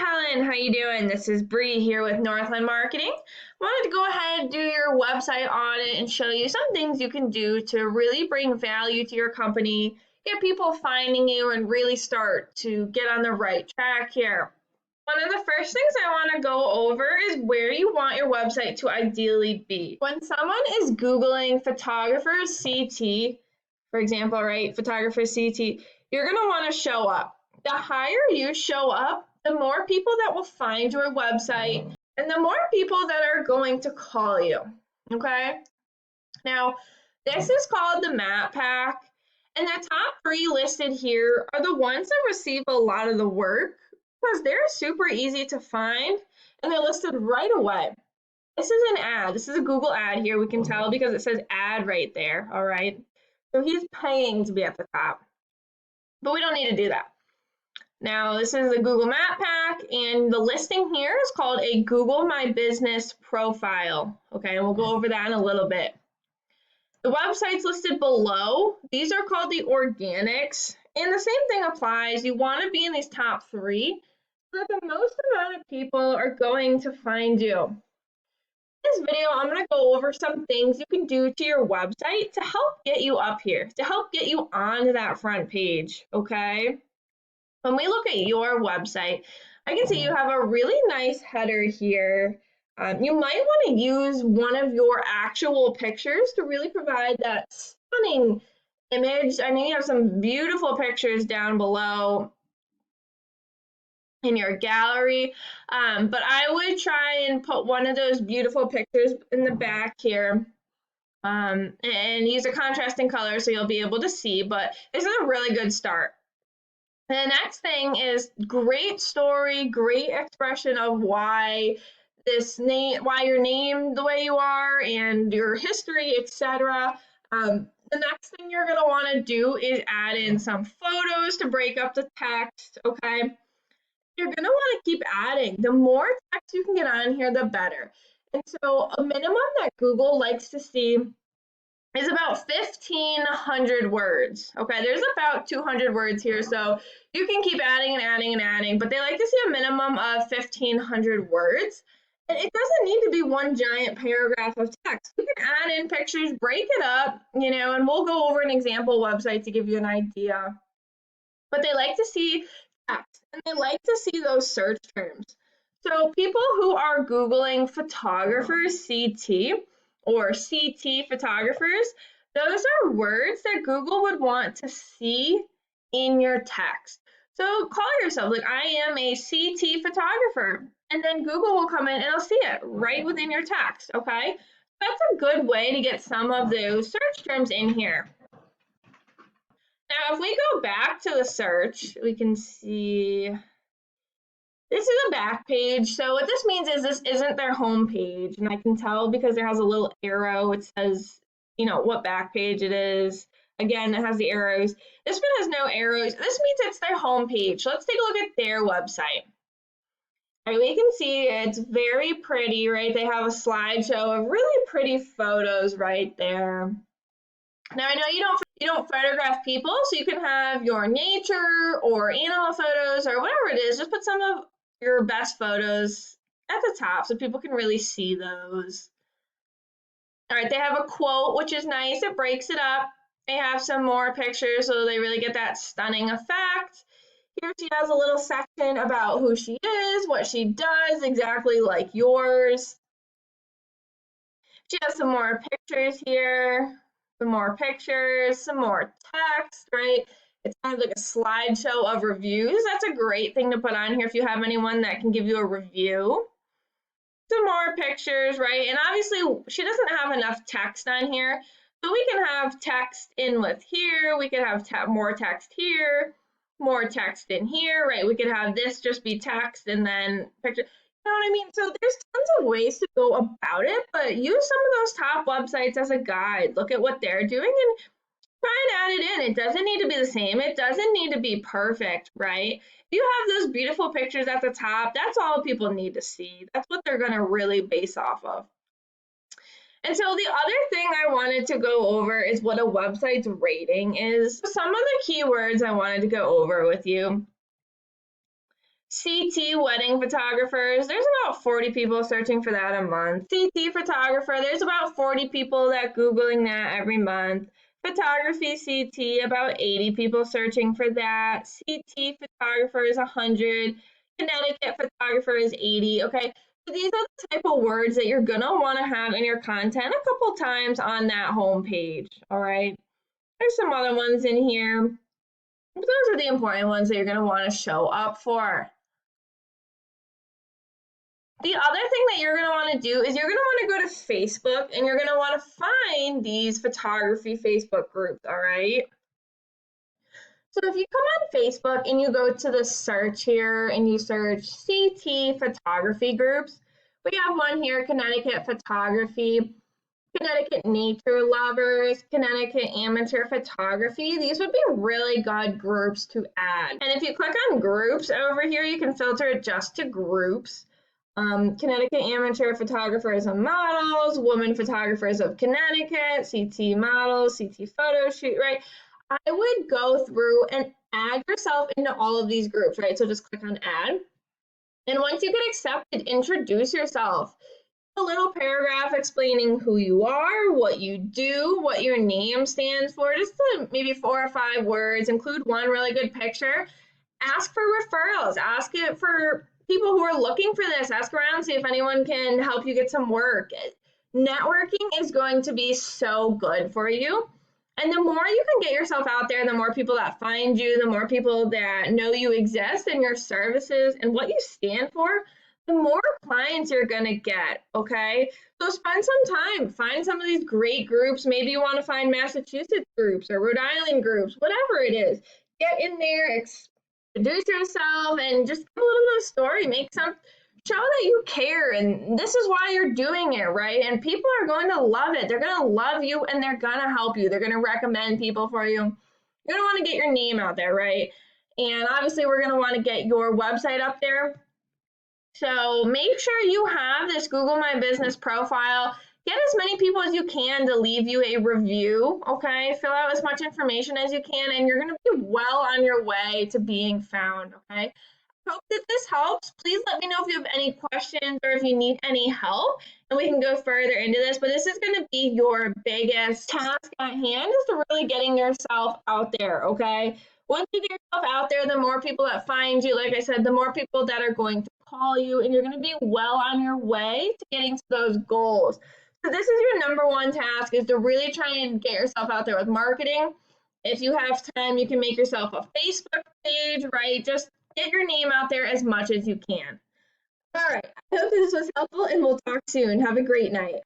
Helen, how you doing? This is Bree here with Northland Marketing. Wanted to go ahead and do your website audit and show you some things you can do to really bring value to your company, get people finding you, and really start to get on the right track here. One of the first things I want to go over is where you want your website to ideally be. When someone is Googling photographers CT, for example, right, photographers CT, you're going to want to show up. The higher you show up, the more people that will find your website and the more people that are going to call you, okay? Now, this is called the map pack, and the top 3 listed here are the ones that receive a lot of the work because they're super easy to find and they're listed right away. This is an ad. This is a Google ad here. We can tell because it says ad right there, all right? So he's paying to be at the top, but we don't need to do that. Now, this is a Google Map Pack, and the listing here is called a Google My Business profile. Okay, and we'll go over that in a little bit. The websites listed below, these are called the organics, and the same thing applies. You want to be in these top 3 so that the most amount of people are going to find you. In this video, I'm going to go over some things you can do to your website to help get you up here, to help get you onto that front page, okay? When we look at your website, I can see you have a really nice header here. You might want to use one of your actual pictures to really provide that stunning image. I know you have some beautiful pictures down below in your gallery, but I would try and put one of those beautiful pictures in the back here. And use a contrasting color so you'll be able to see, but this is a really good start. And the next thing is great story, great expression of why you're named the way you are and your history, etc. The next thing you're going to want to do is add in some photos to break up the text, okay? You're going to want to keep adding. The more text you can get on here, the better. And so a minimum that Google likes to see is about 1,500 words. Okay, there's about 200 words here, so you can keep adding and adding and adding, but they like to see a minimum of 1,500 words. And it doesn't need to be one giant paragraph of text. You can add in pictures, break it up, and we'll go over an example website to give you an idea. But they like to see text, and they like to see those search terms. So people who are Googling photographers CT, or CT photographers, those are words that Google would want to see in your text. So call yourself, like, I am a CT photographer, and then Google will come in and it'll see it right within your text, okay? That's a good way to get some of those search terms in here. Now, if we go back to the search, we can see this is a back page. So what this means is this isn't their home page, and I can tell because it has a little arrow. It says, what back page it is. Again, it has the arrows. This one has no arrows. This means it's their home page. So let's take a look at their website. All right, we can see it's very pretty, right? They have a slideshow of really pretty photos right there. Now, I know you don't photograph people, so you can have your nature or animal photos or whatever it is. Just put some of your best photos at the top so people can really see those. All right, they have a quote, which is nice. It breaks it up. They have some more pictures so they really get that stunning effect. Here she has a little section about who she is, what she does, exactly like yours. She has some more pictures here, some more pictures, some more text, right? It's kind of like a slideshow of reviews. That's a great thing to put on here if you have anyone that can give you a review. Some more pictures, right? And obviously she doesn't have enough text on here, so we can have text in with here. We could have more text here, more text in here, right? We could have this just be text and then picture. You know what I mean? So there's tons of ways to go about it, but use some of those top websites as a guide. Look at what they're doing and try and add it in. It doesn't need to be the same. It doesn't need to be perfect, right? If you have those beautiful pictures at the top, that's all people need to see. That's what they're going to really base off of. And so the other thing I wanted to go over is what a website's rating is. Some of the keywords I wanted to go over with you. CT wedding photographers, there's about 40 people searching for that a month. CT photographer, there's about 40 people that Googling that every month. Photography CT, about 80 people searching for that. CT photographer is 100. Connecticut photographer is 80. Okay, so these are the type of words that you're gonna want to have in your content a couple times on that home page. All right, there's some other ones in here. Those are the important ones that you're gonna want to show up for. The other thing that you're going to want to do is you're going to want to go to Facebook and you're going to want to find these photography Facebook groups, all right? So if you come on Facebook and you go to the search here and you search CT photography groups, we have one here, Connecticut Photography, Connecticut Nature Lovers, Connecticut Amateur Photography. These would be really good groups to add. And if you click on groups over here, you can filter it just to groups. Connecticut Amateur Photographers and Models, Women Photographers of Connecticut, CT Models, CT Photo Shoot, right? I would go through and add yourself into all of these groups, right? So just click on add. And once you get accepted, introduce yourself. A little paragraph explaining who you are, what you do, what your name stands for, just maybe 4 or 5 words, include one really good picture. Ask for referrals, ask it for people who are looking for this, ask around, see if anyone can help you get some work. Networking is going to be so good for you. And the more you can get yourself out there, the more people that find you, the more people that know you exist and your services and what you stand for, the more clients you're going to get, okay? So spend some time, find some of these great groups. Maybe you want to find Massachusetts groups or Rhode Island groups, whatever it is. Get in there, introduce yourself, and just give a little bit of story. Show that you care, and this is why you're doing it, right? And people are going to love it. They're going to love you, and they're going to help you. They're going to recommend people for you. You're going to want to get your name out there, right? And obviously, we're going to want to get your website up there. So make sure you have this Google My Business profile. Get as many people as you can to leave you a review, okay? Fill out as much information as you can, and you're going to be well on your way to being found, okay? Hope that this helps. Please let me know if you have any questions or if you need any help, and we can go further into this. But this is going to be your biggest task at hand, is to really getting yourself out there, okay? Once you get yourself out there, the more people that find you, like I said, the more people that are going to call you, and you're going to be well on your way to getting to those goals. So this is your number one task, is to really try and get yourself out there with marketing. If you have time, you can make yourself a Facebook page, right? Just get your name out there as much as you can. All right. I hope this was helpful, and we'll talk soon. Have a great night.